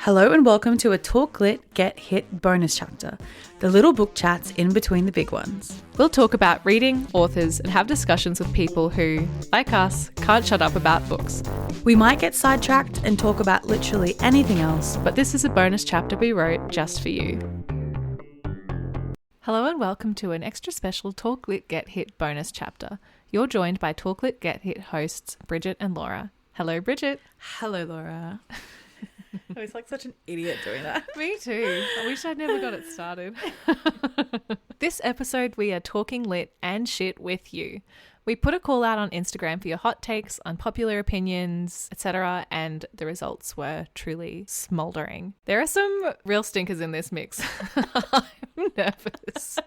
Hello and welcome to a Talk Lit Get Hit bonus chapter, the little book chats in between the big ones. We'll talk about reading, authors, and have discussions with people who, like us, can't shut up about books. We might get sidetracked and talk about literally anything else, But this is a bonus chapter we wrote just for you. Hello and welcome to an extra special Talk Lit Get Hit bonus chapter. You're joined by Talk Lit Get Hit hosts Bridget and Laura. Hello, Bridget. Hello, Laura. I was like such an idiot doing that. Me too. I wish I'd never got it started. This episode, we are talking lit and shit with you. We put a call out on Instagram for your hot takes, unpopular opinions, etc., and the results were truly smouldering. There are some real stinkers in this mix. I'm nervous.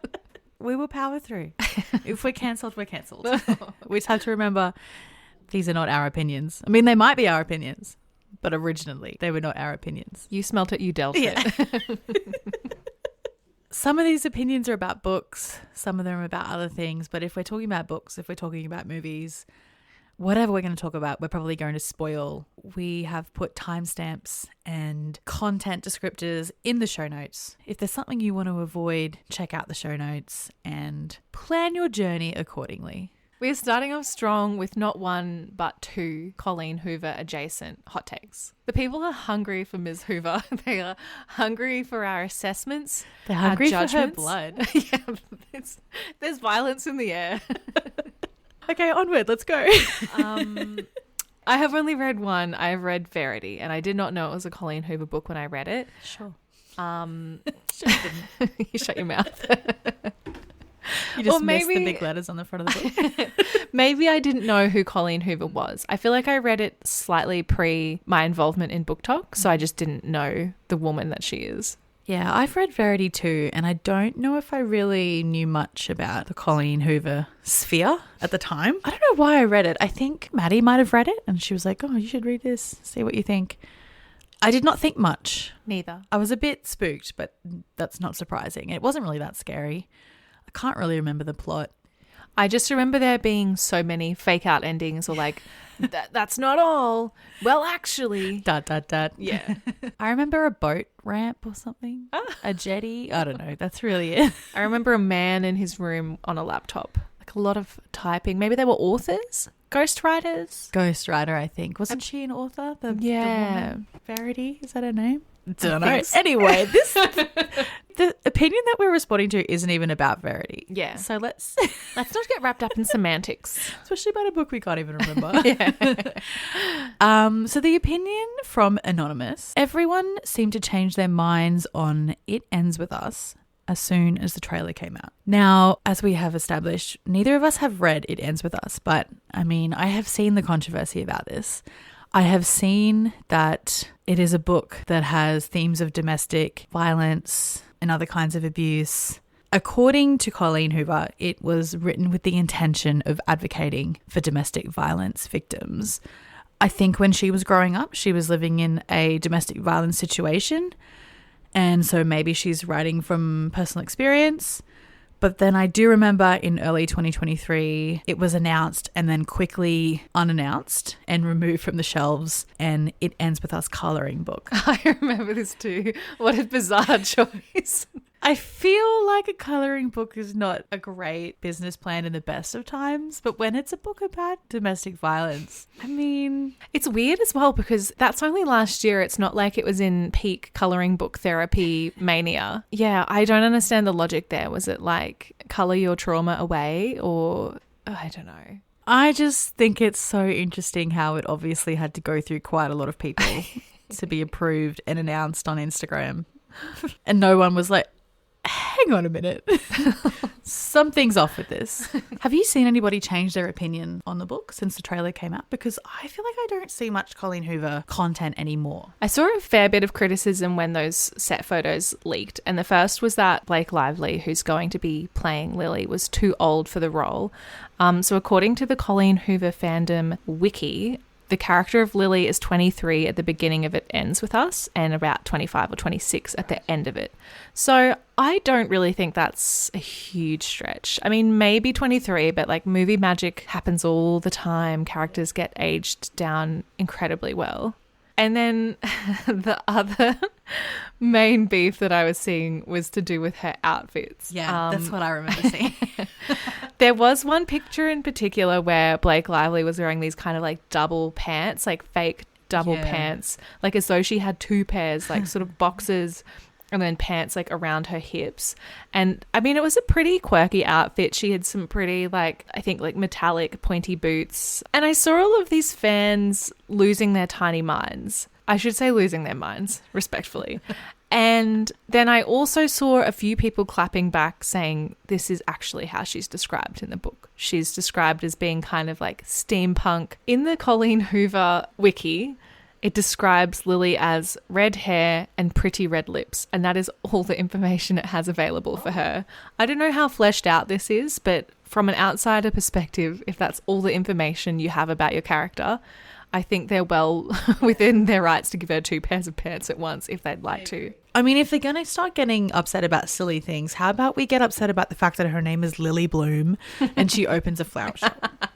We will power through. If we're cancelled, we're cancelled. We just have to remember these are not our opinions. I mean, they might be our opinions, but originally they were not our opinions. You smelt it, you dealt it. Some of these opinions are about books, some of them are about other things, but if we're talking about books, if we're talking about movies, whatever we're going to talk about, we're probably going to spoil. We have put timestamps and content descriptors in the show notes. If there's something you want to avoid, check out the show notes and plan your journey accordingly. We're starting off strong with not one, but two Colleen Hoover adjacent hot takes. The people are hungry for Ms. Hoover. They are hungry for our assessments. They're hungry our for her judgments. blood. Yeah, there's violence in the air. Okay, onward, let's go. I have only read one. I've read Verity, and I did not know it was a Colleen Hoover book when I read it. Sure. You shut your mouth. You just missed the big letters on the front of the book. Maybe I didn't know who Colleen Hoover was. I feel like I read it slightly pre my involvement in Book Talk, so I just didn't know the woman that she is. Yeah, I've read Verity too, and I don't know if I really knew much about the Colleen Hoover sphere at the time. I don't know why I read it. I think Maddie might have read it, and she was like, oh, you should read this, see what you think. I did not think much. Neither. I was a bit spooked, but that's not surprising. It wasn't really that scary. I can't really remember the plot. I just remember there being so many fake out endings or like, that's not all. Well, actually. ... Yeah. I remember a boat ramp or something. A jetty. I don't know. That's really it. I remember a man in his room on a laptop. Like a lot of typing. Maybe they were authors? Ghostwriters? Ghostwriter, I think. Wasn't she an author? The woman? Verity? Is that her name? Don't know. Anyway, the opinion that we're responding to isn't even about Verity. Yeah. So let's not get wrapped up in semantics. Especially about a book we can't even remember. Yeah. So the opinion from Anonymous. Everyone seemed to change their minds on It Ends With Us as soon as the trailer came out. Now, as we have established, neither of us have read It Ends With Us, but I mean, I have seen the controversy about this. I have seen that it is a book that has themes of domestic violence and other kinds of abuse. According to Colleen Hoover, it was written with the intention of advocating for domestic violence victims. I think when she was growing up, she was living in a domestic violence situation, and so maybe she's writing from personal experience. But then I do remember in early 2023, it was announced and then quickly unannounced and removed from the shelves, and It Ends With Us colouring book. I remember this too. What a bizarre choice. I feel like a colouring book is not a great business plan in the best of times, but when it's a book about domestic violence, I mean... It's weird as well because that's only last year. It's not like it was in peak colouring book therapy mania. Yeah, I don't understand the logic there. Was it like colour your trauma away or... I don't know. I just think it's so interesting how it obviously had to go through quite a lot of people to be approved and announced on Instagram. And no one was like, hang on a minute. Something's off with this. Have you seen anybody change their opinion on the book since the trailer came out? Because I feel like I don't see much Colleen Hoover content anymore. I saw a fair bit of criticism when those set photos leaked. And the first was that Blake Lively, who's going to be playing Lily, was too old for the role. So according to the Colleen Hoover fandom wiki, the character of Lily is 23 at the beginning of It Ends With Us and about 25 or 26 at the end of it. So I don't really think that's a huge stretch. I mean, maybe 23, but like movie magic happens all the time. Characters get aged down incredibly well. And then the other main beef that I was seeing was to do with her outfits. Yeah, that's what I remember seeing. There was one picture in particular where Blake Lively was wearing these kind of like double pants, like fake double pants, like as though she had two pairs, like sort of boxers and then pants like around her hips. And I mean, it was a pretty quirky outfit. She had some pretty like, I think like metallic pointy boots. And I saw all of these fans losing their tiny minds. I should say losing their minds, respectfully. And then I also saw a few people clapping back saying this is actually how she's described in the book. She's described as being kind of like steampunk. In the Colleen Hoover wiki, it describes Lily as red hair and pretty red lips, and that is all the information it has available for her. I don't know how fleshed out this is, but from an outsider perspective, if that's all the information you have about your character, I think they're well within their rights to give her two pairs of pants at once if they'd like to. I mean, if they're going to start getting upset about silly things, how about we get upset about the fact that her name is Lily Bloom and she opens a flower shop?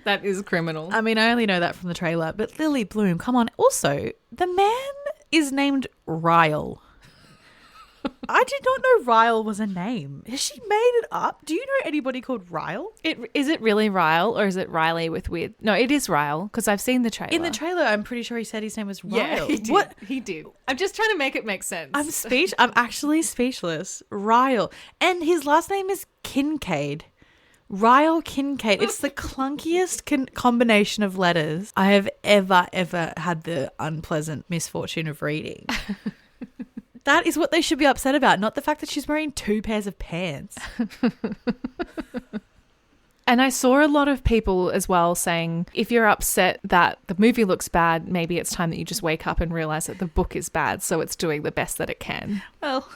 That is criminal. I mean, I only know that from the trailer, but Lily Bloom, come on. Also, the man is named Ryle. I did not know Ryle was a name. Has she made it up? Do you know anybody called Ryle? Is it really Ryle or is it Riley with weird? No, it is Ryle because I've seen the trailer. In the trailer, I'm pretty sure he said his name was Ryle. Yeah, he did. What? He did. I'm just trying to make it make sense. I'm actually speechless. Ryle. And his last name is Kincaid. Ryle Kincaid. It's the clunkiest combination of letters I have ever had the unpleasant misfortune of reading. That is what they should be upset about, not the fact that she's wearing two pairs of pants. And I saw a lot of people as well saying, if you're upset that the movie looks bad, maybe it's time that you just wake up and realize that the book is bad, so it's doing the best that it can. Well,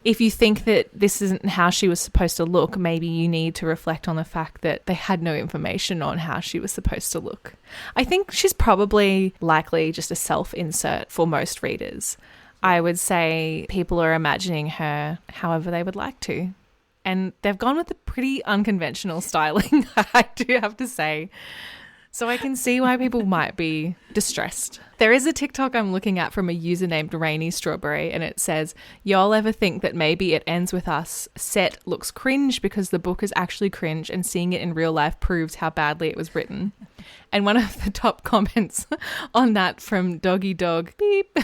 if you think that this isn't how she was supposed to look, maybe you need to reflect on the fact that they had no information on how she was supposed to look. I think she's probably likely just a self-insert for most readers. I would say people are imagining her however they would like to. And they've gone with a pretty unconventional styling, I do have to say. So I can see why people might be distressed. There is a TikTok I'm looking at from a user named Rainy Strawberry, and it says, y'all ever think that maybe It Ends With Us set looks cringe because the book is actually cringe and seeing it in real life proves how badly it was written? And one of the top comments on that from Doggy Dog Beep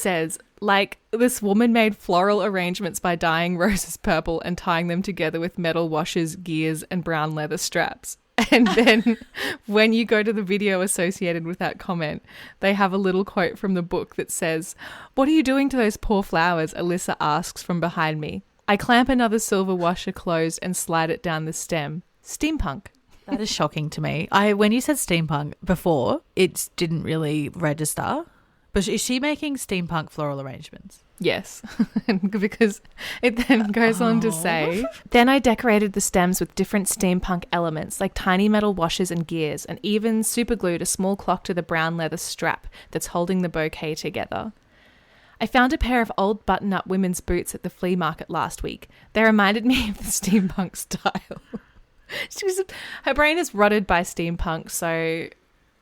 says, like, this woman made floral arrangements by dyeing roses purple and tying them together with metal washers, gears, and brown leather straps. And then when you go to the video associated with that comment, they have a little quote from the book that says, "What are you doing to those poor flowers?" Alyssa asks from behind me. I clamp another silver washer closed and slide it down the stem. Steampunk. That is shocking to me. When you said steampunk before, it didn't really register. But is she making steampunk floral arrangements? Yes, because it then goes on to say, then I decorated the stems with different steampunk elements like tiny metal washers and gears, and even superglued a small clock to the brown leather strap that's holding the bouquet together. I found a pair of old button-up women's boots at the flea market last week. They reminded me of the steampunk style. Her brain is rotted by steampunk, so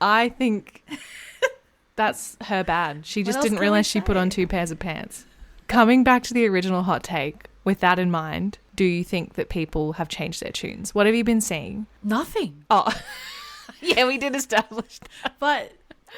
I think that's her bad. She just didn't realize she put on two pairs of pants. Coming back to the original hot take, with that in mind, do you think that people have changed their tunes? What have you been seeing? Nothing. Oh, yeah, we did establish that. But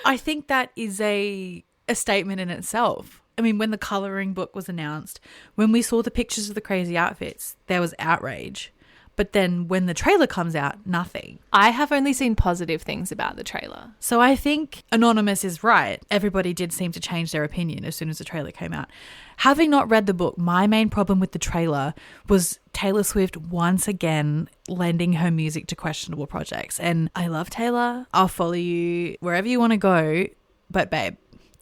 I think that is a statement in itself. I mean, when the colouring book was announced, when we saw the pictures of the crazy outfits, there was outrage. But then when the trailer comes out, nothing. I have only seen positive things about the trailer. So I think Anonymous is right. Everybody did seem to change their opinion as soon as the trailer came out. Having not read the book, my main problem with the trailer was Taylor Swift once again lending her music to questionable projects. And I love Taylor. I'll follow you wherever you want to go. But babe,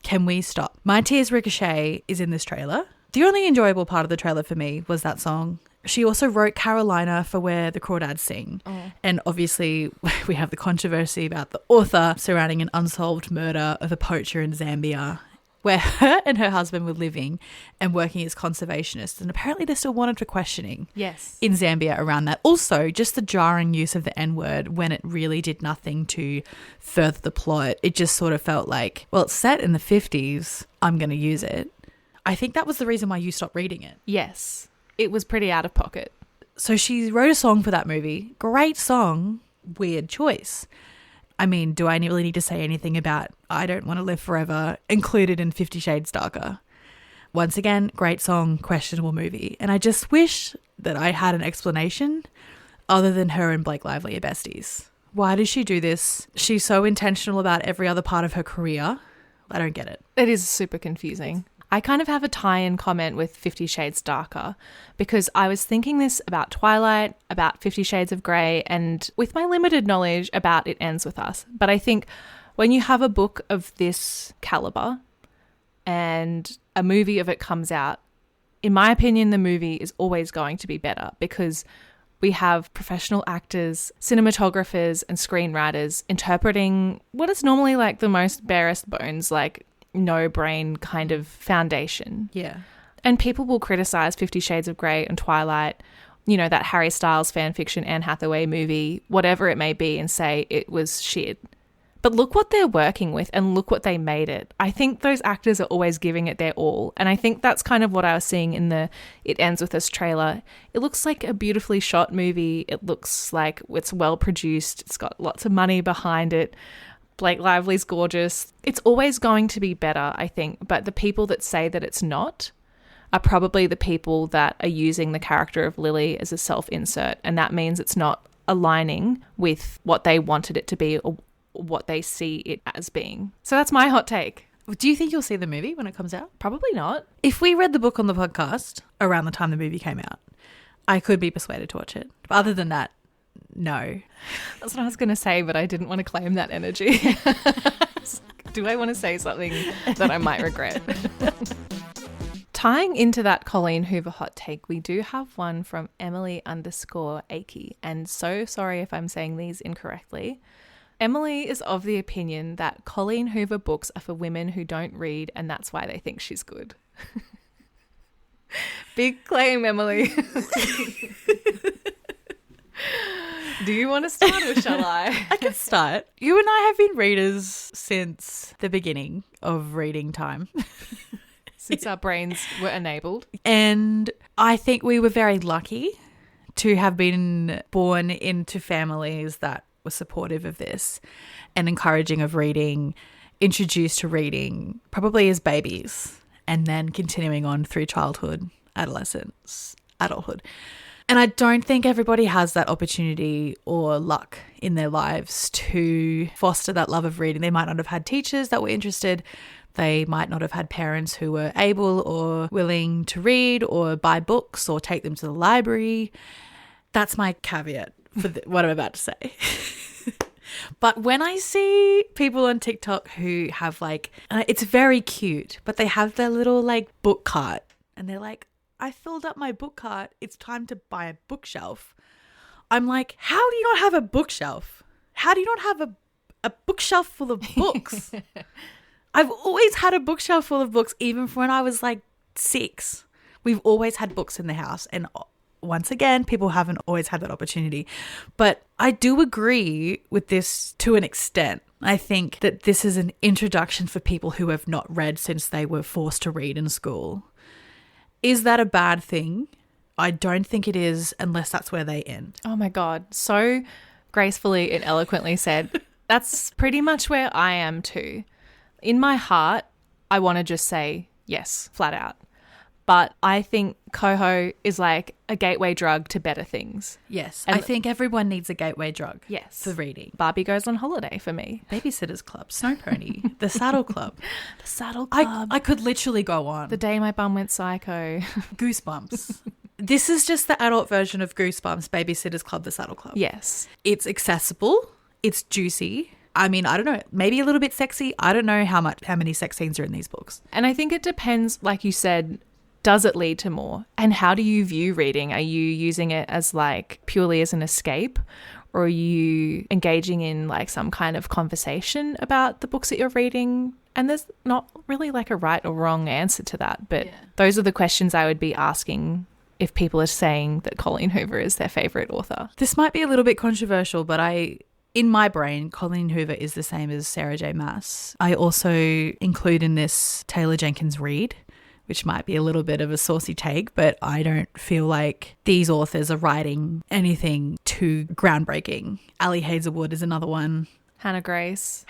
can we stop? My Tears Ricochet is in this trailer. The only enjoyable part of the trailer for me was that song. She also wrote Carolina for Where the Crawdads Sing. Oh. And obviously we have the controversy about the author surrounding an unsolved murder of a poacher in Zambia. where her and her husband were living and working as conservationists. And apparently they're still wanted for questioning Yes. in Zambia around that. Also, just the jarring use of the N-word when it really did nothing to further the plot. It just sort of felt like, well, it's set in the 50s. I'm going to use it. I think that was the reason why you stopped reading it. Yes. It was pretty out of pocket. So she wrote a song for that movie. Great song. Weird choice. I mean, do I really need to say anything about I Don't Want to Live Forever included in 50 Shades Darker? Once again, great song, questionable movie. And I just wish that I had an explanation other than her and Blake Lively are besties. Why does she do this? She's so intentional about every other part of her career. I don't get it. It is super confusing. I kind of have a tie-in comment with 50 Shades Darker because I was thinking this about Twilight, about 50 Shades of Grey, and with my limited knowledge about It Ends With Us. But I think when you have a book of this caliber and a movie of it comes out, in my opinion, the movie is always going to be better because we have professional actors, cinematographers, and screenwriters interpreting what is normally like the most barest bones, like no brain kind of foundation. Yeah. And people will criticize 50 Shades of Grey and Twilight, you know, that Harry Styles fan fiction Anne Hathaway movie, whatever it may be, and say it was shit. But look what they're working with and look what they made it. I think those actors are always giving it their all. And I think that's kind of what I was seeing in the It Ends With Us trailer. It looks like a beautifully shot movie. It looks like it's well produced. It's got lots of money behind it. Blake Lively's gorgeous. It's always going to be better, I think. But the people that say that it's not are probably the people that are using the character of Lily as a self-insert. And that means it's not aligning with what they wanted it to be or what they see it as being. So that's my hot take. Do you think you'll see the movie when it comes out? Probably not. If we read the book on the podcast around the time the movie came out, I could be persuaded to watch it. But other than that, no. That's what I was going to say, but I didn't want to claim that energy. Do I want to say something that I might regret? Tying into that Colleen Hoover hot take, we do have one from Emily_Akey. And so sorry if I'm saying these incorrectly. Emily is of the opinion that Colleen Hoover books are for women who don't read, and that's why they think she's good. Big claim, Emily. Do you want to start or shall I? I can start. You and I have been readers since the beginning of reading time. Since our brains were enabled. And I think we were very lucky to have been born into families that were supportive of this and encouraging of reading, introduced to reading probably as babies and then continuing on through childhood, adolescence, adulthood. And I don't think everybody has that opportunity or luck in their lives to foster that love of reading. They might not have had teachers that were interested. They might not have had parents who were able or willing to read or buy books or take them to the library. That's my caveat for what I'm about to say. But when I see people on TikTok who have like, it's very cute, but they have their little like book cart and they're like, I filled up my book cart. It's time to buy a bookshelf. I'm like, how do you not have a bookshelf? How do you not have a bookshelf full of books? I've always had a bookshelf full of books, even from when I was like 6. We've always had books in the house. And once again, people haven't always had that opportunity. But I do agree with this to an extent. I think that this is an introduction for people who have not read since they were forced to read in school. Is that a bad thing? I don't think it is, unless that's where they end. Oh my God. So gracefully and eloquently said. That's pretty much where I am too. In my heart, I want to just say yes, flat out. But I think Coho is like a gateway drug to better things. Yes. And I think everyone needs a gateway drug. Yes. For reading. Barbie Goes on Holiday for me. Babysitter's Club, Snow Pony, The Saddle Club. The Saddle Club. I could literally go on. The Day My Bum Went Psycho. Goosebumps. This is just the adult version of Goosebumps, Babysitter's Club, The Saddle Club. Yes. It's accessible. It's juicy. I mean, I don't know, maybe a little bit sexy. I don't know how many sex scenes are in these books. And I think it depends, like you said, does it lead to more? And how do you view reading? Are you using it as like purely as an escape? or are you engaging in like some kind of conversation about the books that you're reading? And there's not really like a right or wrong answer to that, but those are the questions I would be asking if people are saying that Colleen Hoover is their favourite author. This might be a little bit controversial, but in my brain, Colleen Hoover is the same as Sarah J. Maas. I also include in this Taylor Jenkins Reid, which might be a little bit of a saucy take, but I don't feel like these authors are writing anything too groundbreaking. Ali Hazelwood is another one. Hannah Grace.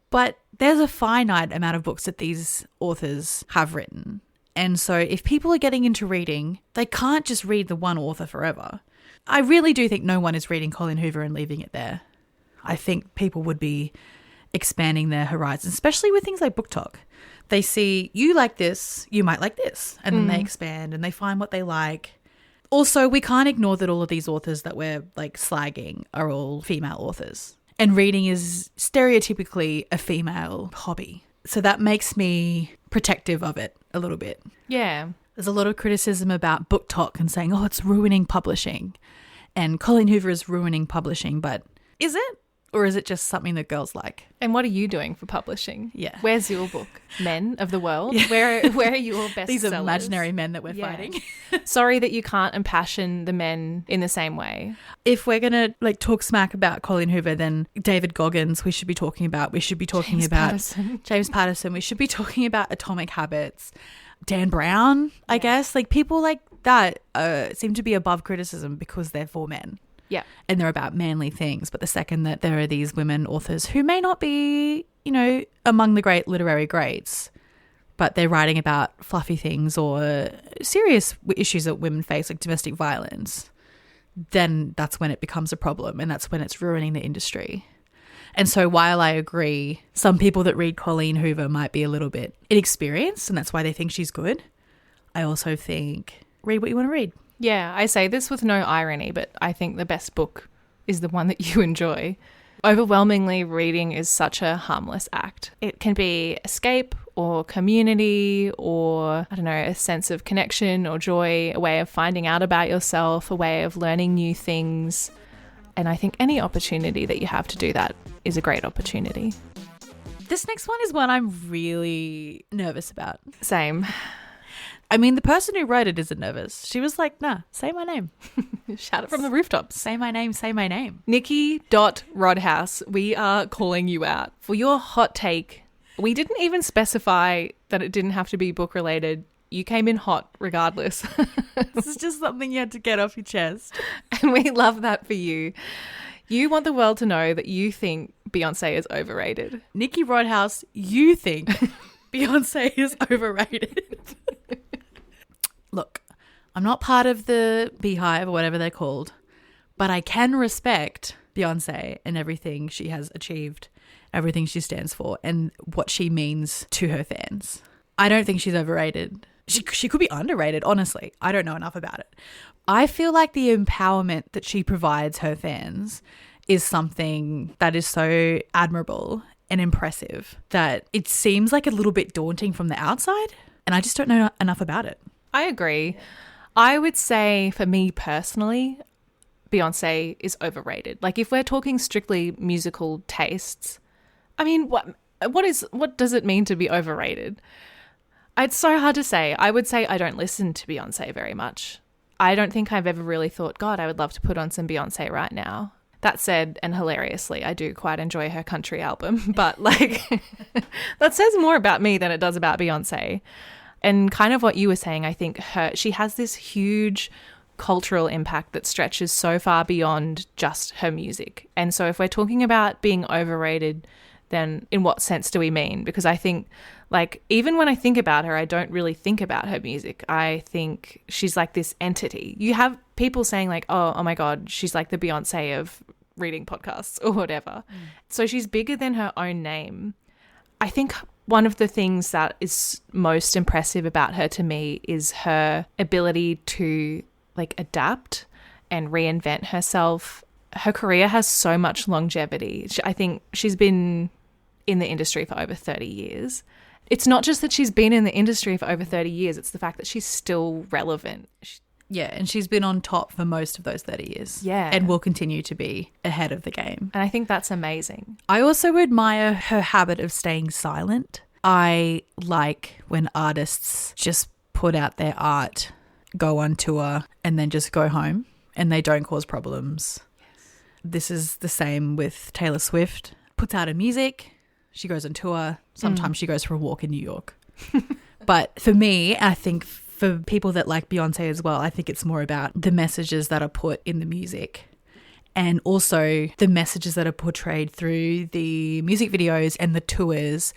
But there's a finite amount of books that these authors have written. And so if people are getting into reading, they can't just read the one author forever. I really do think no one is reading Colleen Hoover and leaving it there. I think people would be expanding their horizons, especially with things like Book Talk. They see, you like this, you might like this, and then they expand and they find what they like. Also, we can't ignore that all of these authors that we're like slagging are all female authors. And reading is stereotypically a female hobby. So that makes me protective of it a little bit. Yeah. There's a lot of criticism about Book Talk and saying, oh, it's ruining publishing. And Colleen Hoover is ruining publishing, but is it? Or is it just something that girls like? And what are you doing for publishing? Yeah. Where's your book? Men of the world? Yeah. Where are your best These sellers? are imaginary men that we're fighting. Sorry that you can't impassion the men in the same way. If we're going to like talk smack about Colleen Hoover, then David Goggins we should be talking about. We should be talking James Patterson. We should be talking about Atomic Habits. Dan Brown, I guess. Like people like that seem to be above criticism because they're for men. Yeah. And they're about manly things. But the second that there are these women authors who may not be, you know, among the great literary greats, but they're writing about fluffy things or serious issues that women face, like domestic violence, then that's when it becomes a problem and that's when it's ruining the industry. And so while I agree, some people that read Colleen Hoover might be a little bit inexperienced and that's why they think she's good, I also think read what you want to read. Yeah, I say this with no irony, but I think the best book is the one that you enjoy. Overwhelmingly, reading is such a harmless act. It can be escape or community or, I don't know, a sense of connection or joy, a way of finding out about yourself, a way of learning new things. And I think any opportunity that you have to do that is a great opportunity. This next one is one I'm really nervous about. Same. I mean, the person who wrote it isn't nervous. She was like, nah, say my name. Shout it from the rooftops. Say my name, say my name. Nikki.Rodhouse, we are calling you out for your hot take. We didn't even specify that it didn't have to be book related. You came in hot regardless. This is just something you had to get off your chest. And we love that for you. You want the world to know that you think Beyonce is overrated. Nikki Rodhouse, you think Beyonce is overrated. Look, I'm not part of the Beehive or whatever they're called, but I can respect Beyonce and everything she has achieved, everything she stands for, and what she means to her fans. I don't think she's overrated. She could be underrated, honestly. I don't know enough about it. I feel like the empowerment that she provides her fans is something that is so admirable and impressive that it seems like a little bit daunting from the outside, and I just don't know enough about it. I agree. I would say for me personally, Beyonce is overrated. Like if we're talking strictly musical tastes, I mean, what does it mean to be overrated? It's so hard to say. I would say I don't listen to Beyonce very much. I don't think I've ever really thought, God, I would love to put on some Beyonce right now. That said, and hilariously, I do quite enjoy her country album, but like that says more about me than it does about Beyonce. And kind of what you were saying, I think she has this huge cultural impact that stretches so far beyond just her music. And so if we're talking about being overrated, then in what sense do we mean? Because I think like even when I think about her, I don't really think about her music. I think she's like this entity. You have people saying like, oh my God, she's like the Beyonce of reading podcasts or whatever. So she's bigger than her own name. I think one of the things that is most impressive about her to me is her ability to like adapt and reinvent herself. Her career has so much longevity. I think she's been in the industry for over 30 years. It's not just that she's been in the industry for over 30 years. It's the fact that she's still relevant. Yeah, and she's been on top for most of those 30 years. Yeah. And will continue to be ahead of the game. And I think that's amazing. I also admire her habit of staying silent. I like when artists just put out their art, go on tour, and then just go home and they don't cause problems. Yes. This is the same with Taylor Swift. Puts out her music, she goes on tour, sometimes she goes for a walk in New York. But for me, I think for people that like Beyonce as well, I think it's more about the messages that are put in the music and also the messages that are portrayed through the music videos and the tours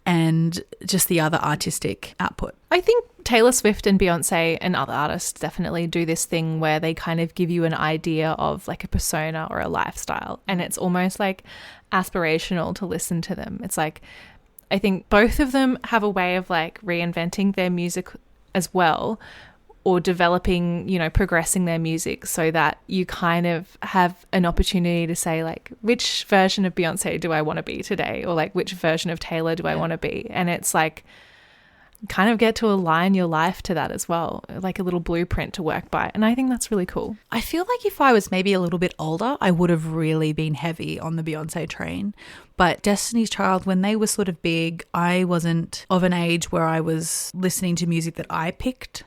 and just the other artistic output. I think Taylor Swift and Beyonce and other artists definitely do this thing where they kind of give you an idea of like a persona or a lifestyle, and it's almost like aspirational to listen to them. It's like, I think both of them have a way of like reinventing their music as well, or developing, you know, progressing their music so that you kind of have an opportunity to say like, which version of Beyonce do I want to be today? Or like, which version of Taylor do I want to be? And it's like, kind of get to align your life to that as well, like a little blueprint to work by. And I think that's really cool. I feel like if I was maybe a little bit older, I would have really been heavy on the Beyonce train. But Destiny's Child, when they were sort of big, I wasn't of an age where I was listening to music that I picked.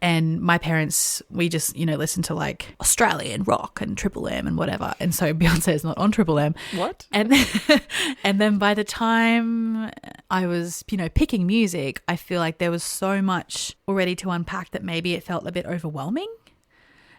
And my parents, we just, you know, listened to like Australian rock and Triple M and whatever. And so Beyonce is not on Triple M. What? And then by the time I was, you know, picking music, I feel like there was so much already to unpack that maybe it felt a bit overwhelming.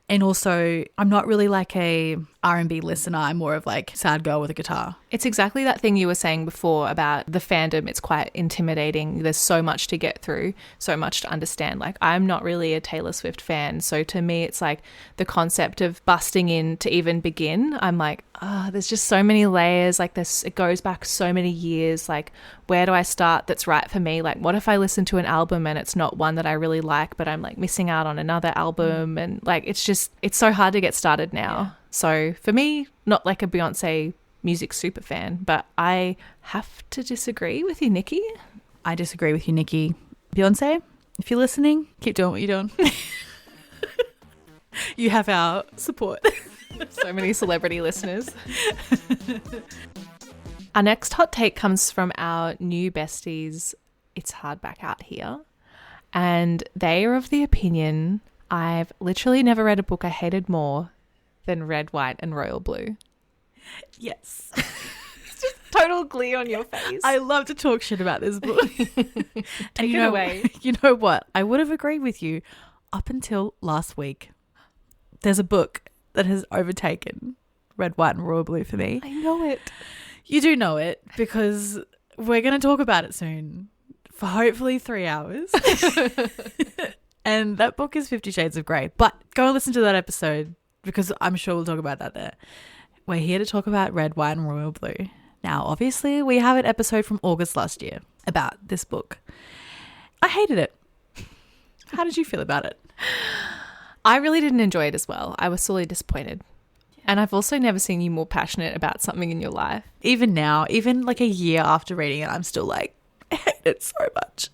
And also, I'm not really like a R&B listener. I'm more of like sad girl with a guitar. It's exactly that thing you were saying before about the fandom. It's quite intimidating. There's so much to get through, so much to understand. Like, I'm not really a Taylor Swift fan. So to me, it's like the concept of busting in to even begin. I'm like, there's just so many layers. Like this, it goes back so many years. Like, where do I start that's right for me? Like, what if I listen to an album and it's not one that I really like, but I'm like missing out on another album? And like, it's so hard to get started now. Yeah. So for me, not like a Beyonce music super fan, but I have to disagree with you, Nikki. I disagree with you, Nikki. Beyonce, if you're listening, keep doing what you're doing. You have our support. So many celebrity listeners. Our next hot take comes from our new besties, It's Hard Back Out Here. And they are of the opinion, I've literally never read a book I hated more than Red, White and Royal Blue. Yes. It's just total glee on your face. I love to talk shit about this book. Take it away. You know what? I would have agreed with you up until last week. There's a book that has overtaken Red, White and Royal Blue for me. I know it. You do know it because we're going to talk about it soon for hopefully 3 hours. And that book is 50 Shades of Grey. But go and listen to that episode because I'm sure we'll talk about that there. We're here to talk about Red, White and Royal Blue. Now, obviously, we have an episode from August last year about this book. I hated it. How did you feel about it? I really didn't enjoy it as well. I was sorely disappointed. And I've also never seen you more passionate about something in your life. Even now, even like a year after reading it, I'm still like, I hate it so much.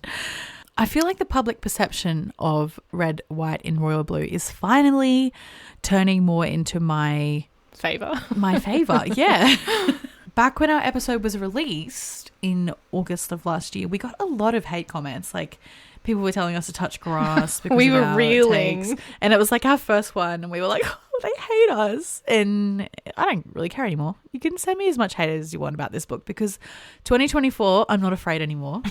I feel like the public perception of Red, White and Royal Blue is finally turning more into my favour. My favour, yeah. Back when our episode was released in August of last year, we got a lot of hate comments. Like, people were telling us to touch grass because we of were our reeling. takes. And it was like our first one, and we were like, oh, they hate us. And I don't really care anymore. You can send me as much hate as you want about this book because 2024, I'm not afraid anymore.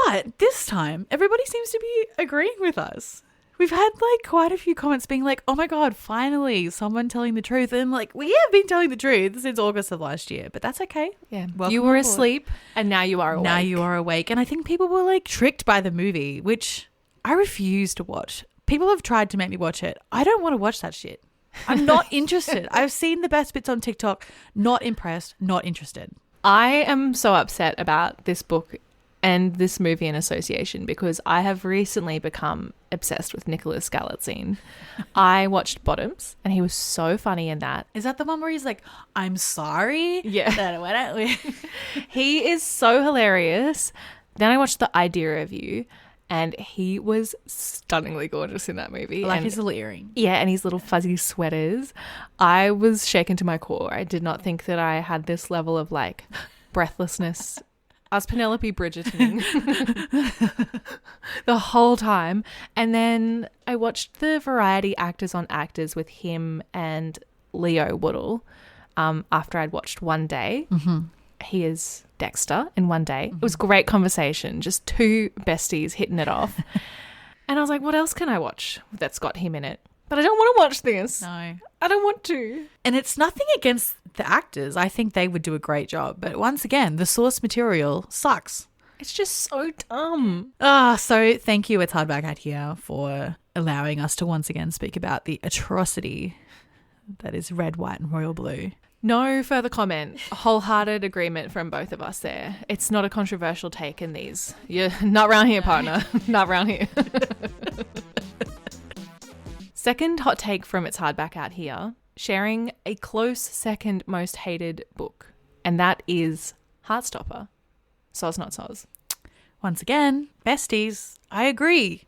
But this time, everybody seems to be agreeing with us. We've had like quite a few comments being like, oh my God, finally someone telling the truth. And like, we have been telling the truth since August of last year, but that's okay. Yeah. Welcome you were aboard. asleep and now you are awake. Now you are awake. And I think people were like tricked by the movie, which I refuse to watch. People have tried to make me watch it. I don't want to watch that shit. I'm not interested. I've seen the best bits on TikTok. Not impressed. Not interested. I am so upset about this book and this movie in association because I have recently become obsessed with Nicholas Galitzine. I watched Bottoms and he was so funny in that. Is that the one where he's like, I'm sorry? Yeah. He is so hilarious. Then I watched The Idea of You, And he was stunningly gorgeous in that movie. I like and his little earring. yeah, and his little fuzzy sweaters. I was shaken to my core. I did not think that I had this level of like breathlessness. I was Penelope Bridgertoning the whole time. And then I watched the Variety Actors on Actors with him and Leo Woodall after I'd watched One Day. Mm-hmm. He is Dexter in One Day. It was great conversation, just two besties hitting it off. And I was like, what else can I watch that's got him in it? But I don't want to watch this. No. I don't want to. And it's nothing against the actors. I think they would do a great job. But once again, the source material sucks. It's just so dumb. So thank you, It's Hardback Out Here, for allowing us to once again speak about the atrocity that is red, white and royal blue. No further comment. Wholehearted agreement from both of us there. It's not a controversial take in these. You're not round here, partner. Not round here. Second hot take from It's Hardback Out Here, sharing a close second most hated book, and that is Heartstopper. Soz not soz. Once again, besties, I agree.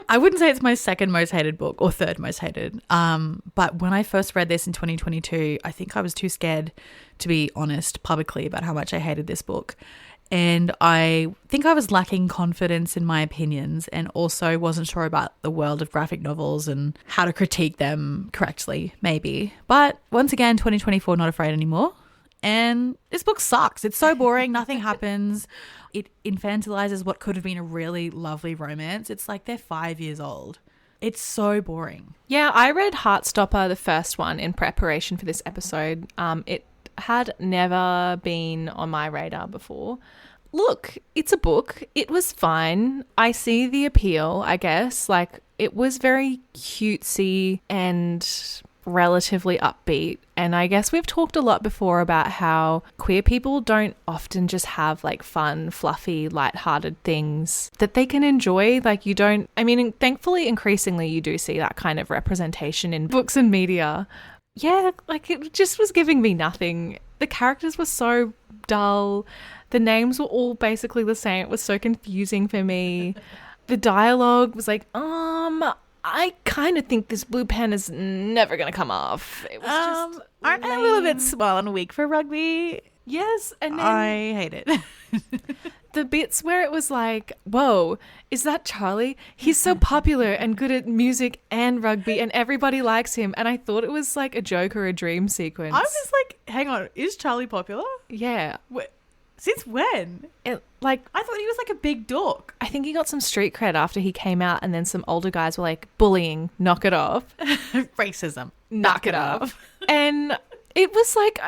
I wouldn't say it's my second most hated book or third most hated. But when I first read this in 2022, I think I was too scared to be honest publicly about how much I hated this book. And I think I was lacking confidence in my opinions and also wasn't sure about the world of graphic novels and how to critique them correctly, maybe. But once again, 2024, not afraid anymore. And this book sucks. It's so boring. Nothing happens. It infantilizes what could have been a really lovely romance. It's like they're 5 years old. It's so boring. Yeah, I read Heartstopper, the first one, in preparation for this episode. It had never been on my radar before. Look, it's a book. It was fine. I see the appeal, I guess. Like, it was very cutesy and relatively upbeat. And I guess we've talked a lot before about how queer people don't often just have like fun, fluffy, lighthearted things that they can enjoy. Like you don't, I mean, thankfully, increasingly you do see that kind of representation in books and media. Yeah, like it just was giving me nothing. The characters were so dull. The names were all basically the same. It was so confusing for me. The dialogue was like, I kind of think this blue pen is never going to come off. It was just aren't I a little bit small and weak for rugby? Yes, and then I hate it. the bits where it was like, whoa, is that Charlie? He's so popular and good at music and rugby and everybody likes him. And I thought it was like a joke or a dream sequence. I was like, hang on, is Charlie popular? Yeah. Since when? I thought he was like a big dork. I think he got some street cred after he came out and then some older guys were like, bullying, knock it off. Racism, knock it off. And it was like,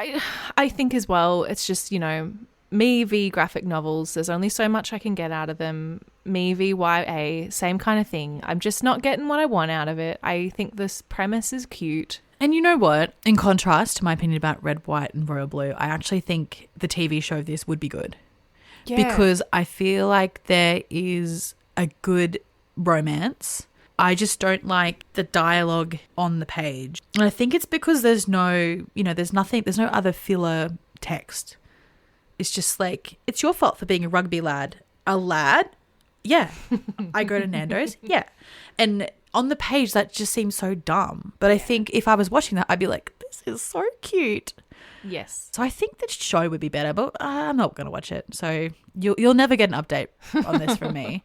I think as well, it's just, you know, me v graphic novels. There's only so much I can get out of them. Me v YA, same kind of thing. I'm just not getting what I want out of it. I think this premise is cute. And you know what? In contrast to my opinion about Red, White and Royal Blue, I actually think the TV show of this would be good. Yeah. Because I feel like there is a good romance. I just don't like the dialogue on the page. And I think it's because there's no, there's no other filler text. It's just like, it's your fault for being a rugby lad. A lad? Yeah. I go to Nando's? Yeah. And on the page, that just seems so dumb. But I think if I was watching that, I'd be like, this is so cute. Yes. So I think the show would be better, but I'm not going to watch it. So you'll never get an update on this from me.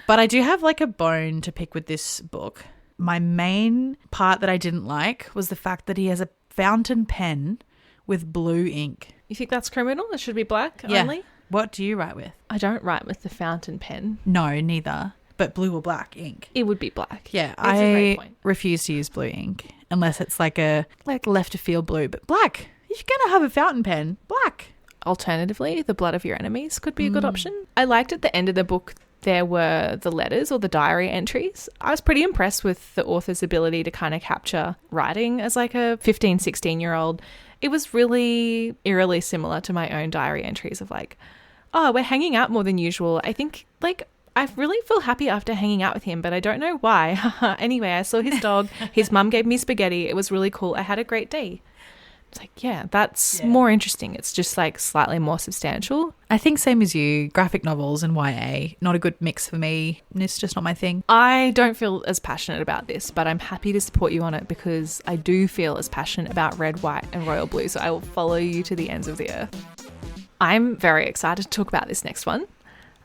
But I do have like a bone to pick with this book. My main part that I didn't like was the fact that he has a fountain pen with blue ink. You think that's criminal? It should be black Yeah. only? What do you write with? I don't write with the fountain pen. No, neither. But blue or black ink. It would be black. Yeah, That's a great I point. refuse to use blue ink unless it's like a left of field blue. But black. If you're going to have a fountain pen, black. Alternatively, the blood of your enemies could be a good option. I liked at the end of the book there were the letters or the diary entries. I was pretty impressed with the author's ability to kind of capture writing as like a 15, 16-year-old. It was really eerily similar to my own diary entries of like, oh, we're hanging out more than usual. I think like I really feel happy after hanging out with him, but I don't know why. Anyway, I saw his dog. His mum gave me spaghetti. It was really cool. I had a great day. It's like, yeah, that's more interesting. It's just like slightly more substantial. I think same as you, graphic novels and YA, not a good mix for me. It's just not my thing. I don't feel as passionate about this, but I'm happy to support you on it because I do feel as passionate about red, white and royal blue. So I will follow you to the ends of the earth. I'm very excited to talk about this next one.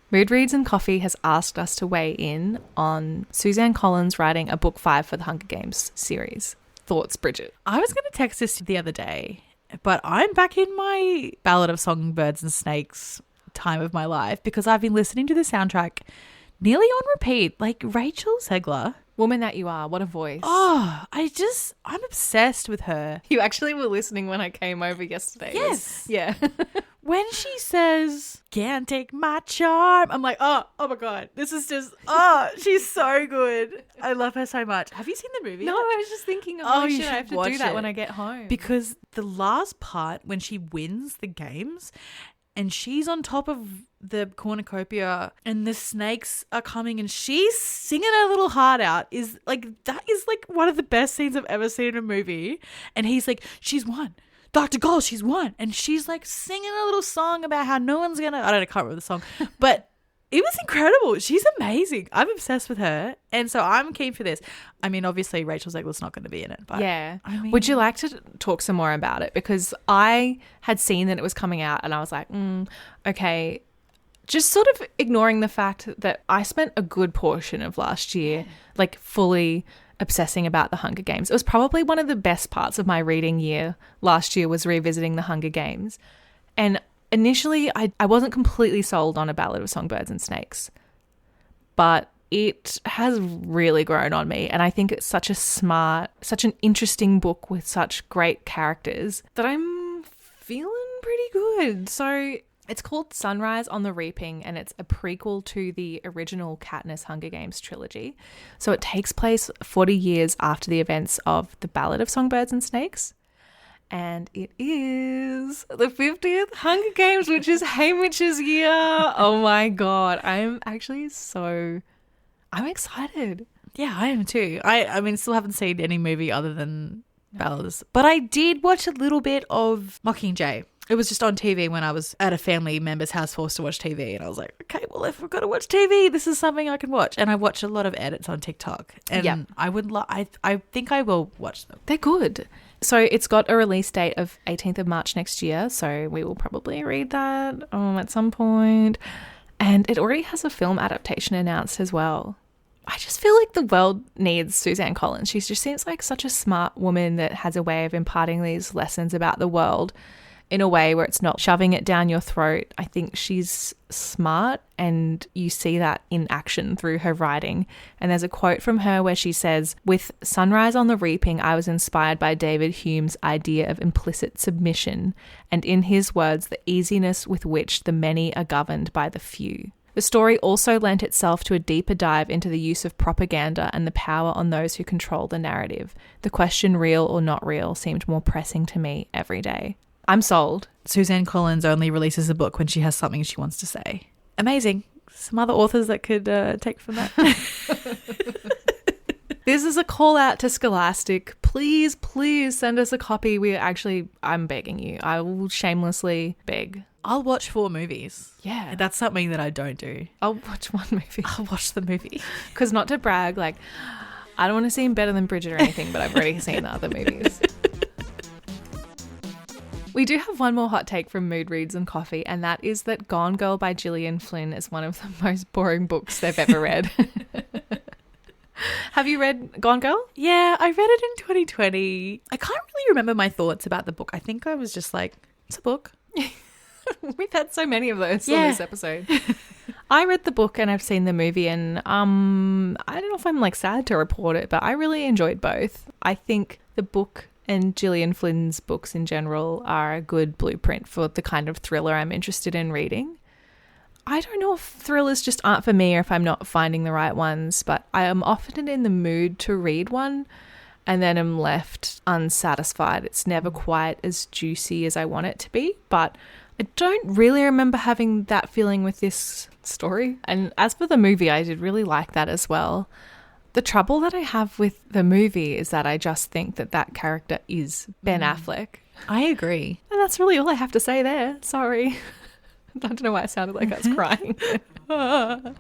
Mood Reads and Coffee has asked us to weigh in on Suzanne Collins writing a book 5 for the Hunger Games series. Thoughts, Bridget? I was going to text this the other day, but I'm back in my Ballad of Songbirds and Snakes time of my life because I've been listening to the soundtrack nearly on repeat. Like Rachel Zegler. Woman that you are, what a voice. Oh, I'm obsessed with her. You actually were listening when I came over yesterday. Yes. Yeah. When she says, "Can't take my charm," I'm like, oh my God, this is just, she's so good. I love her so much. Have you seen the movie? No, I was just thinking, you shit, I have should to do watch that it. when I get home. Because the last part when she wins the games and she's on top of the cornucopia and the snakes are coming and she's singing her little heart out that is one of the best scenes I've ever seen in a movie. And he's like, she's won. Dr. Gold, she's won. And she's like singing a little song about how no one's gonna, I can't remember the song, but it was incredible. She's amazing. I'm obsessed with her. And so I'm keen for this. I mean, obviously Rachel Zegler's not going to be in it. But yeah. I mean, would you like to talk some more about it? Because I had seen that it was coming out and I was like, okay. Just sort of ignoring the fact that I spent a good portion of last year like fully obsessing about the Hunger Games. It was probably one of the best parts of my reading year last year was revisiting the Hunger Games. And initially I wasn't completely sold on A Ballad of Songbirds and Snakes, but it has really grown on me. And I think it's such an interesting book with such great characters that I'm feeling pretty good. So it's called Sunrise on the Reaping, and it's a prequel to the original Katniss Hunger Games trilogy. So it takes place 40 years after the events of The Ballad of Songbirds and Snakes. And it is the 50th Hunger Games, which is Haymitch's year. Oh my God. I'm excited. Yeah, I am too. I mean, still haven't seen any movie other than Ballads. But I did watch a little bit of Mockingjay. It was just on TV when I was at a family member's house forced to watch TV. And I was like, okay, well, if we've got to watch TV, this is something I can watch. And I watch a lot of edits on TikTok. And I think I will watch them. They're good. So it's got a release date of 18th of March next year. So we will probably read that at some point. And it already has a film adaptation announced as well. I just feel like the world needs Suzanne Collins. She just seems like such a smart woman that has a way of imparting these lessons about the world in a way where it's not shoving it down your throat. I think she's smart and you see that in action through her writing. And there's a quote from her where she says, "With Sunrise on the Reaping, I was inspired by David Hume's idea of implicit submission, and in his words, the easiness with which the many are governed by the few." The story also lent itself to a deeper dive into the use of propaganda and the power on those who control the narrative. The question, real or not real, seemed more pressing to me every day. I'm sold. Suzanne Collins only releases a book when she has something she wants to say. Amazing. Some other authors that could take from that. This is a call out to Scholastic. Please, please send us a copy. I'm begging you. I will shamelessly beg. I'll watch 4 movies. Yeah. That's something that I don't do. I'll watch one movie. I'll watch the movie. Because not to brag, like, I don't want to seem better than Bridget or anything, but I've already seen the other movies. We do have one more hot take from Mood Reads and Coffee, and that is that Gone Girl by Gillian Flynn is one of the most boring books they've ever read. Have you read Gone Girl? Yeah, I read it in 2020. I can't really remember my thoughts about the book. I think I was just like, it's a book. We've had so many of those on this episode. I read the book and I've seen the movie, and I don't know if I'm like sad to report it, but I really enjoyed both. I think the book and Gillian Flynn's books in general are a good blueprint for the kind of thriller I'm interested in reading. I don't know if thrillers just aren't for me or if I'm not finding the right ones, but I am often in the mood to read one and then I'm left unsatisfied. It's never quite as juicy as I want it to be, but I don't really remember having that feeling with this story. And as for the movie, I did really like that as well. The trouble that I have with the movie is that I just think that character is Ben Affleck. I agree. And that's really all I have to say there. Sorry. I don't know why I sounded like I was crying. I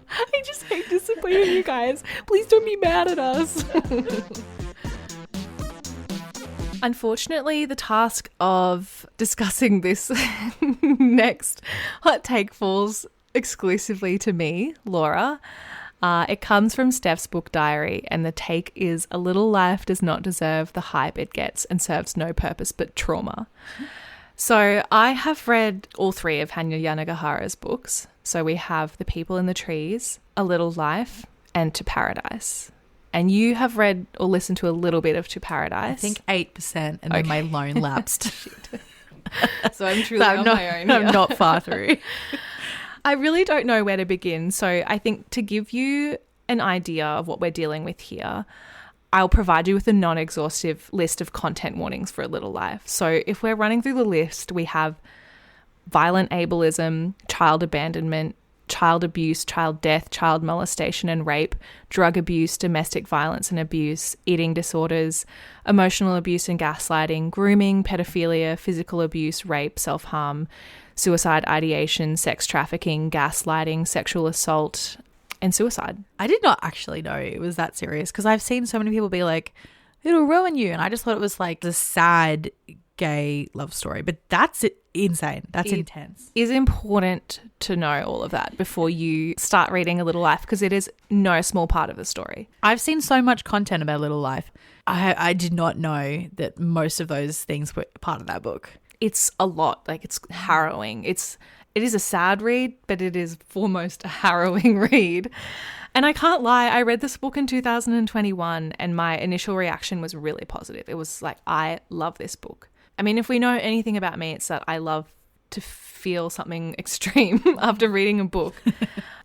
just hate disappointing you guys. Please don't be mad at us. Unfortunately, the task of discussing this next hot take falls exclusively to me, Laura. It comes from Steph's book diary, and the take is "A Little Life does not deserve the hype it gets and serves no purpose but trauma." So I have read all three of Hanya Yanagihara's books. So we have The People in the Trees, A Little Life, and To Paradise. And you have read or listened to a little bit of To Paradise. I think 8%, and then my loan lapsed. So I'm truly on my own here. I'm not far through. I really don't know where to begin. So I think to give you an idea of what we're dealing with here, I'll provide you with a non-exhaustive list of content warnings for A Little Life. So if we're running through the list, we have violent ableism, child abandonment, child abuse, child death, child molestation and rape, drug abuse, domestic violence and abuse, eating disorders, emotional abuse and gaslighting, grooming, pedophilia, physical abuse, rape, self-harm, suicide ideation, sex trafficking, gaslighting, sexual assault, and suicide. I did not actually know it was that serious because I've seen so many people be like, it'll ruin you. And I just thought it was like the sad gay love story. But that's insane. That's intense. It is important to know all of that before you start reading A Little Life because it is no small part of the story. I've seen so much content about Little Life. I did not know that most of those things were part of that book. It's a lot. Like, it's harrowing. It is a sad read, but it is foremost a harrowing read. And I can't lie, I read this book in 2021 and my initial reaction was really positive. It was like, I love this book. I mean, if we know anything about me, it's that I love to feel something extreme after reading a book.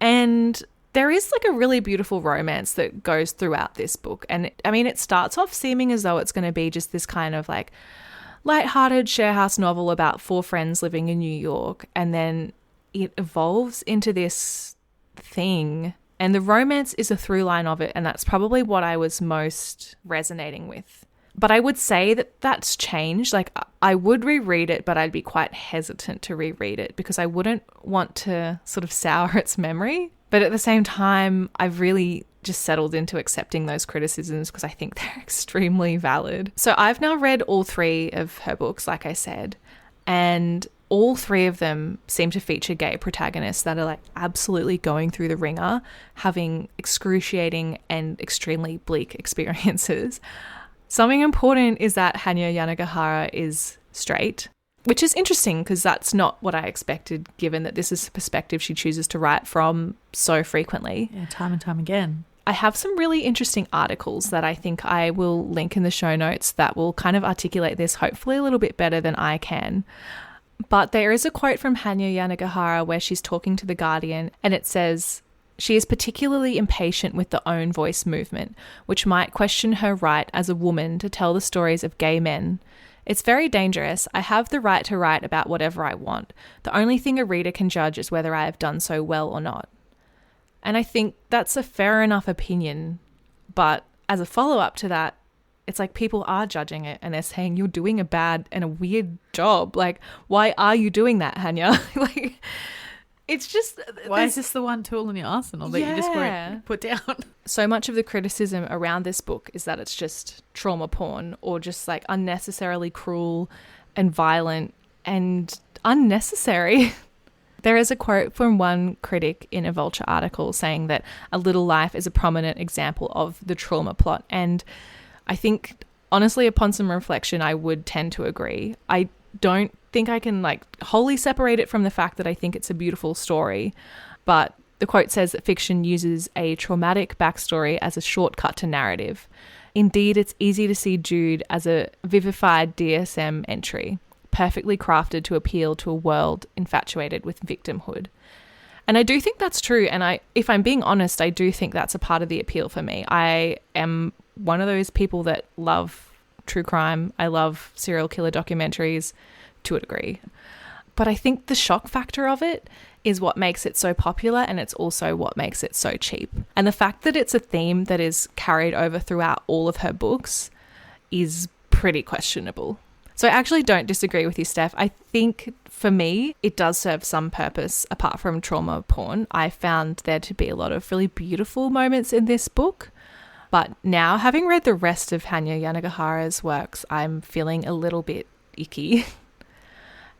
And there is like a really beautiful romance that goes throughout this book. And it starts off seeming as though it's going to be just this kind of like lighthearted sharehouse novel about four friends living in New York, and then it evolves into this thing, and the romance is a through line of it, and that's probably what I was most resonating with. But I would say that that's changed. Like, I would reread it, but I'd be quite hesitant to reread it because I wouldn't want to sort of sour its memory. But at the same time, I've really just settled into accepting those criticisms because I think they're extremely valid. So I've now read all three of her books, like I said, and all three of them seem to feature gay protagonists that are like absolutely going through the ringer, having excruciating and extremely bleak experiences. Something important is that Hanya Yanagihara is straight, which is interesting because that's not what I expected, given that this is a perspective she chooses to write from so frequently. Yeah, time and time again. I have some really interesting articles that I think I will link in the show notes that will kind of articulate this hopefully a little bit better than I can. But there is a quote from Hanya Yanagihara where she's talking to The Guardian, and it says, "She is particularly impatient with the own voice movement, which might question her right as a woman to tell the stories of gay men. It's very dangerous. I have the right to write about whatever I want. The only thing a reader can judge is whether I have done so well or not." And I think that's a fair enough opinion. But as a follow-up to that, it's like people are judging it and they're saying you're doing a bad and a weird job. Like, why are you doing that, Hanya? Like, it's just... Why is this the one tool in your arsenal that you just won't put down? So much of the criticism around this book is that it's just trauma porn or just like unnecessarily cruel and violent and unnecessary. There is a quote from one critic in a Vulture article saying that A Little Life is a prominent example of the trauma plot. And I think, honestly, upon some reflection, I would tend to agree. I don't think I can like wholly separate it from the fact that I think it's a beautiful story. But the quote says that fiction uses a traumatic backstory as a shortcut to narrative. Indeed, it's easy to see Jude as a vivified DSM entry, perfectly crafted to appeal to a world infatuated with victimhood. And I do think that's true. And if I'm being honest, I do think that's a part of the appeal for me. I am one of those people that love true crime. I love serial killer documentaries to a degree. But I think the shock factor of it is what makes it so popular, and it's also what makes it so cheap. And the fact that it's a theme that is carried over throughout all of her books is pretty questionable. So I actually don't disagree with you, Steph. I think for me, it does serve some purpose apart from trauma porn. I found there to be a lot of really beautiful moments in this book. But now, having read the rest of Hanya Yanagihara's works, I'm feeling a little bit icky.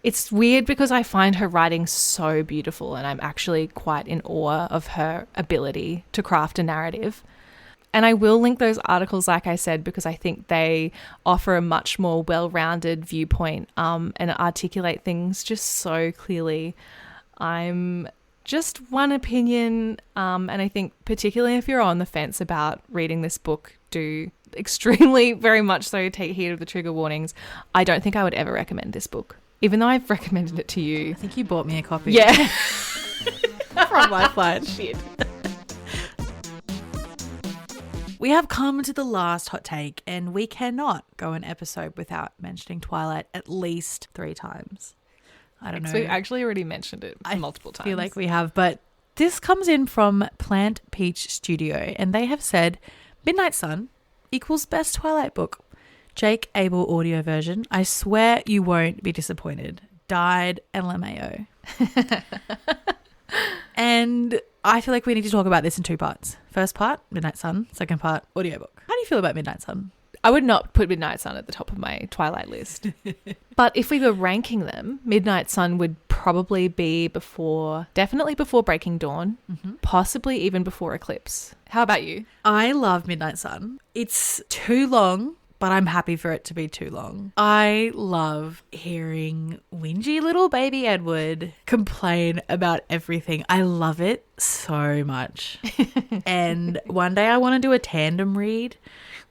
It's weird because I find her writing so beautiful, and I'm actually quite in awe of her ability to craft a narrative. And I will link those articles, like I said, because I think they offer a much more well-rounded viewpoint and articulate things just so clearly. I'm just one opinion, and I think particularly if you're on the fence about reading this book, do extremely, very much so, take heed of the trigger warnings. I don't think I would ever recommend this book, even though I've recommended it to you. I think you bought me a copy. Yeah. From my flight. Shit. We have come to the last hot take, and we cannot go an episode without mentioning Twilight at least 3 times. I don't know. So we actually already mentioned it multiple times. I feel like we have, but this comes in from Plant Peach Studio, and they have said Midnight Sun equals best Twilight book. Jake Abel audio version. I swear you won't be disappointed. Died LMAO. And I feel like we need to talk about this in 2 parts. First part, Midnight Sun. Second part, audiobook. How do you feel about Midnight Sun? I would not put Midnight Sun at the top of my Twilight list. But if we were ranking them, Midnight Sun would probably be definitely before Breaking Dawn, possibly even before Eclipse. How about you? I love Midnight Sun. It's too long, but I'm happy for it to be too long. I love hearing whingy little baby Edward complain about everything. I love it so much. And one day I want to do a tandem read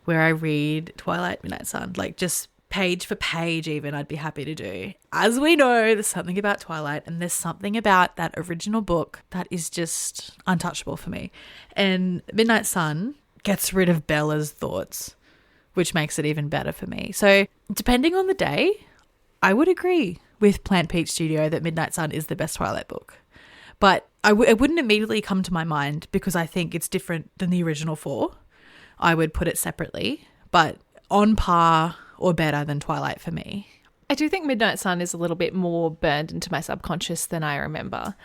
where I read Twilight, Midnight Sun, like just page for page even, I'd be happy to do. As we know, there's something about Twilight, and there's something about that original book that is just untouchable for me. And Midnight Sun gets rid of Bella's thoughts, which makes it even better for me. So depending on the day, I would agree with Plant Peach Studio that Midnight Sun is the best Twilight book. But it wouldn't immediately come to my mind because I think it's different than the original 4. I would put it separately, but on par or better than Twilight for me. I do think Midnight Sun is a little bit more burned into my subconscious than I remember.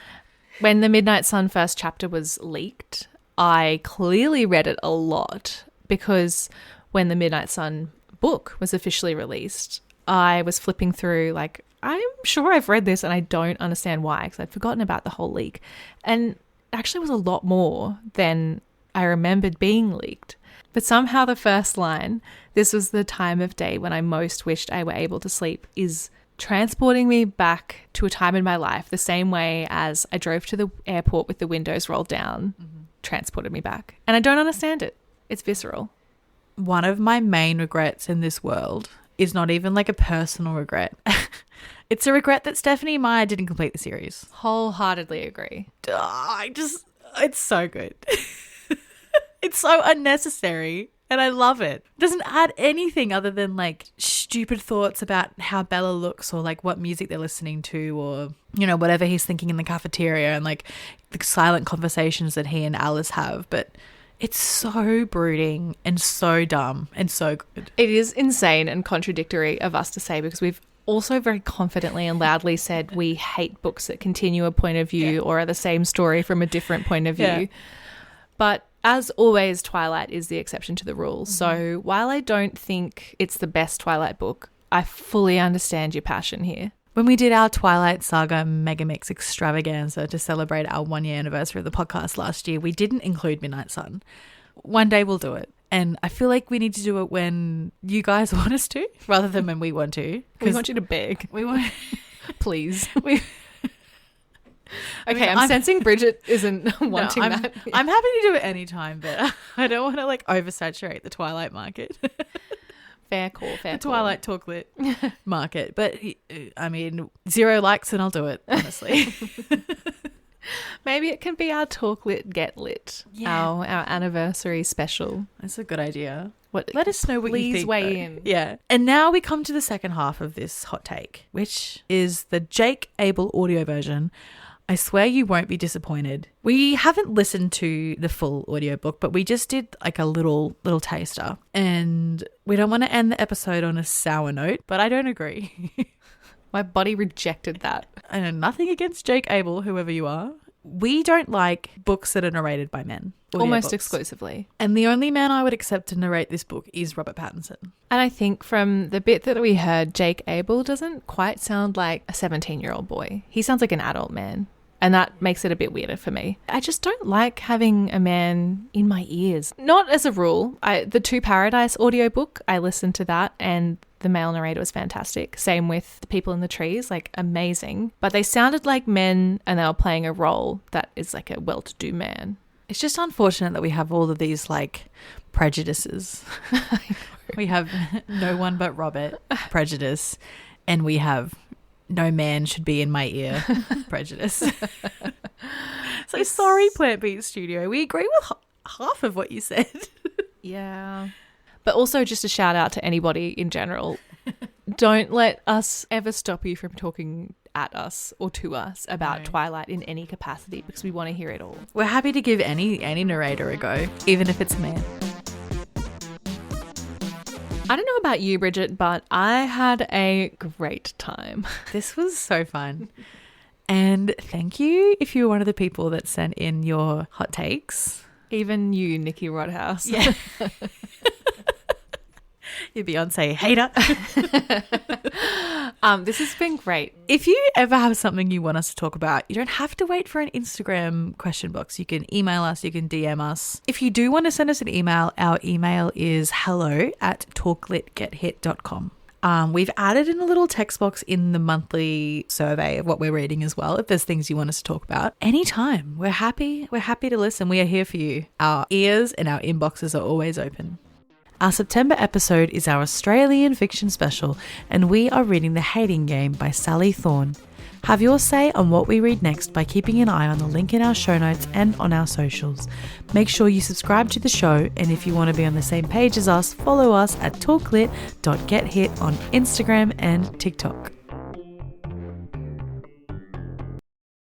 When the Midnight Sun first chapter was leaked, I clearly read it a lot because when the Midnight Sun book was officially released, I was flipping through like, I'm sure I've read this and I don't understand why, because I'd forgotten about the whole leak. And it actually was a lot more than I remembered being leaked. But somehow the first line, "This was the time of day when I most wished I were able to sleep," is transporting me back to a time in my life the same way as I drove to the airport with the windows rolled down, transported me back. And I don't understand it. It's visceral. One of my main regrets in this world is not even like a personal regret. It's a regret that Stephanie Meyer didn't complete the series. Wholeheartedly agree. It's so good. It's so unnecessary and I love it. It doesn't add anything other than like stupid thoughts about how Bella looks or like what music they're listening to or, you know, whatever he's thinking in the cafeteria and like the silent conversations that he and Alice have. But it's so brooding and so dumb and so good. It is insane and contradictory of us to say because we've also very confidently and loudly said we hate books that continue a point of view or are the same story from a different point of view. Yeah. But as always, Twilight is the exception to the rule. So while I don't think it's the best Twilight book, I fully understand your passion here. When we did our Twilight Saga Megamix extravaganza to celebrate our 1-year anniversary of the podcast last year, we didn't include Midnight Sun. One day we'll do it. And I feel like we need to do it when you guys want us to rather than when we want to. We want you to beg. We want, please. Okay, I'm sensing Bridget isn't wanting that. I'm happy to do it anytime, but I don't want to like oversaturate the Twilight market. Fair call, fair the Twilight Talklit market. But I mean, 0 likes and I'll do it, honestly. Maybe it can be our Talklit Get Lit, our anniversary special. That's a good idea. Let us know what you think. Please weigh in. Yeah. And now we come to the second half of this hot take, which is the Jake Abel audio version. I swear you won't be disappointed. We haven't listened to the full audiobook, but we just did like a little taster. And we don't want to end the episode on a sour note, but I don't agree. My body rejected that. I know nothing against Jake Abel, whoever you are. We don't like books that are narrated by men. Almost Audiobooks. Exclusively. And the only man I would accept to narrate this book is Robert Pattinson. And I think from the bit that we heard, Jake Abel doesn't quite sound like a 17-year-old boy. He sounds like an adult man. And that makes it a bit weirder for me. I just don't like having a man in my ears. Not as a rule. The Two Paradise audiobook, I listened to that and the male narrator was fantastic. Same with The People in the Trees, like amazing. But they sounded like men and they were playing a role that is like a well-to-do man. It's just unfortunate that we have all of these like prejudices. We have no one but Robert prejudice, and we have no man should be in my ear prejudice. So sorry, Plant Beat Studio. We agree with half of what you said. Yeah. But also just a shout out to anybody in general. Don't let us ever stop you from talking at us or to us about Twilight in any capacity, because we want to hear it all. We're happy to give any narrator a go, even if it's a man. I don't know about you, Bridget, but I had a great time. This was so fun. And thank you if you were one of the people that sent in your hot takes. Even you, Nikki Rodhouse. Yeah. You Beyonce hater. This has been great. If you ever have something you want us to talk about, you don't have to wait for an Instagram question box. You can email us, you can DM us. If you do want to send us an email, our email is hello@talklitgethit.com. We've added in a little text box in the monthly survey of what we're reading as well. If there's things you want us to talk about, anytime. We're happy to listen. We are here for you. Our ears and our inboxes are always open. Our September episode is our Australian fiction special, and we are reading The Hating Game by Sally Thorne. Have your say on what we read next by keeping an eye on the link in our show notes and on our socials. Make sure you subscribe to the show, and if you want to be on the same page as us, follow us at talklit.gethit on Instagram and TikTok.